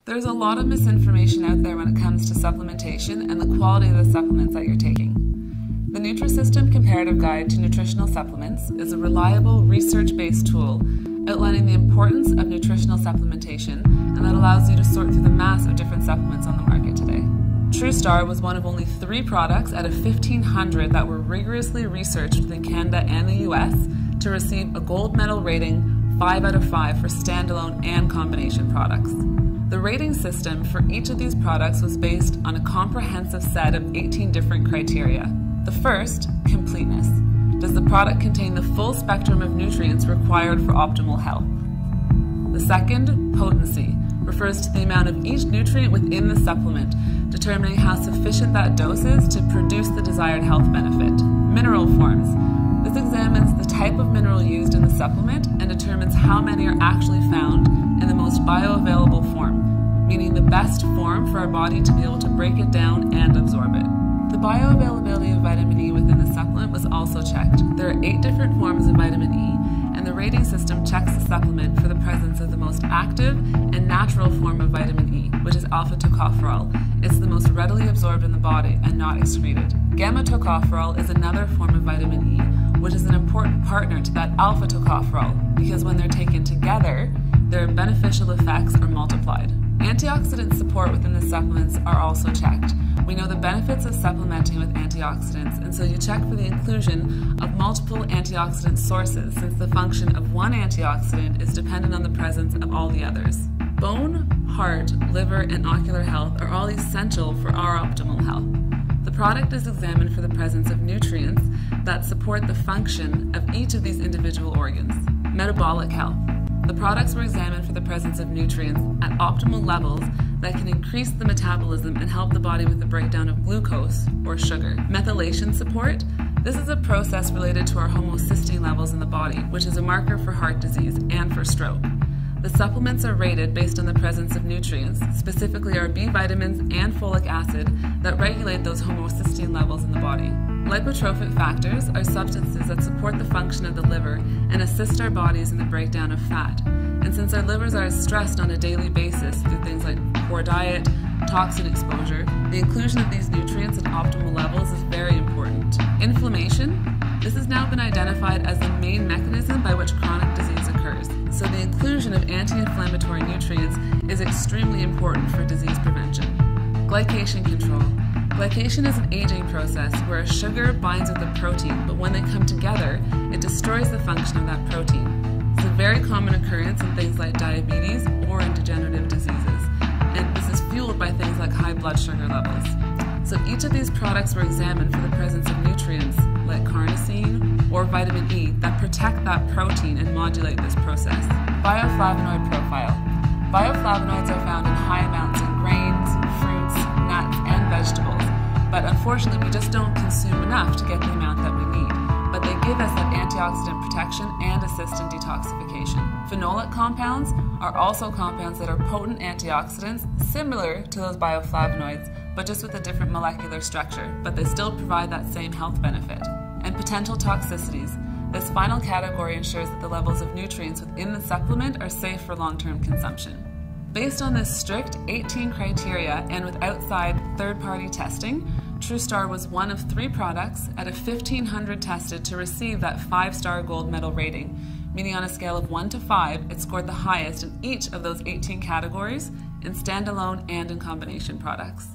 There's a lot of misinformation out there when it comes to supplementation and the quality of the supplements that you're taking. The Nutrisystem Comparative Guide to Nutritional Supplements is a reliable, research-based tool outlining the importance of nutritional supplementation and that allows you to sort through the mass of different supplements on the market today. TrueStar was one of only 3 products out of 1,500 that were rigorously researched within Canada and the US to receive a gold medal rating 5 out of 5 for standalone and combination products. The rating system for each of these products was based on a comprehensive set of 18 different criteria. The first, completeness. Does the product contain the full spectrum of nutrients required for optimal health? The second, potency, refers to the amount of each nutrient within the supplement, determining how sufficient that dose is to produce the desired health benefit. Mineral forms. This examines the type of mineral used in the supplement and determines how many are actually found in the most bioavailable form, meaning the best form for our body to be able to break it down and absorb it. The bioavailability of vitamin E within the supplement was also checked. There are 8 different forms of vitamin E, and the rating system checks the supplement for the presence of the most active and natural form of vitamin E, which is alpha-tocopherol. It's the most readily absorbed in the body and not excreted. Gamma-tocopherol is another form of vitamin E, which is an important partner to that alpha-tocopherol, because when they're taken together, their beneficial effects are multiplied. Antioxidant support within the supplements are also checked. We know the benefits of supplementing with antioxidants, and so you check for the inclusion of multiple antioxidant sources, since the function of one antioxidant is dependent on the presence of all the others. Bone, heart, liver, and ocular health are all essential for our optimal health. The product is examined for the presence of nutrients that support the function of each of these individual organs. Metabolic health. The products were examined for the presence of nutrients at optimal levels that can increase the metabolism and help the body with the breakdown of glucose or sugar. Methylation support. This is a process related to our homocysteine levels in the body, which is a marker for heart disease and for stroke. The supplements are rated based on the presence of nutrients, specifically our B vitamins and folic acid, that regulate those homocysteine levels in the body. Lipotrophic factors are substances that support the function of the liver and assist our bodies in the breakdown of fat. And since our livers are stressed on a daily basis through things like poor diet, toxin exposure, the inclusion of these nutrients at optimal levels is very important. Inflammation. This has now been identified as the main mechanism by which chronic disease occurs. So the inclusion of anti-inflammatory nutrients is extremely important for disease prevention. Glycation control. Glycation is an aging process where a sugar binds with a protein, but when they come together, it destroys the function of that protein. It's a very common occurrence in things like diabetes or in degenerative diseases, and this is fueled by things like high blood sugar levels. So each of these products were examined for the presence of nutrients like carnosine or vitamin E that protect that protein and modulate this process. Bioflavonoid profile. Bioflavonoids are found in high amounts in grains, fruits, nuts, and vegetables, but unfortunately we just don't consume enough to get the amount that we need. But they give us that antioxidant protection and assist in detoxification. Phenolic compounds are also compounds that are potent antioxidants, similar to those bioflavonoids, but just with a different molecular structure, but they still provide that same health benefit. And potential toxicities. This final category ensures that the levels of nutrients within the supplement are safe for long-term consumption. Based on this strict 18 criteria and with outside third-party testing, TrueStar was one of 3 products out of 1,500 tested to receive that 5-star gold medal rating, meaning on a scale of 1 to 5, it scored the highest in each of those 18 categories in standalone and in combination products.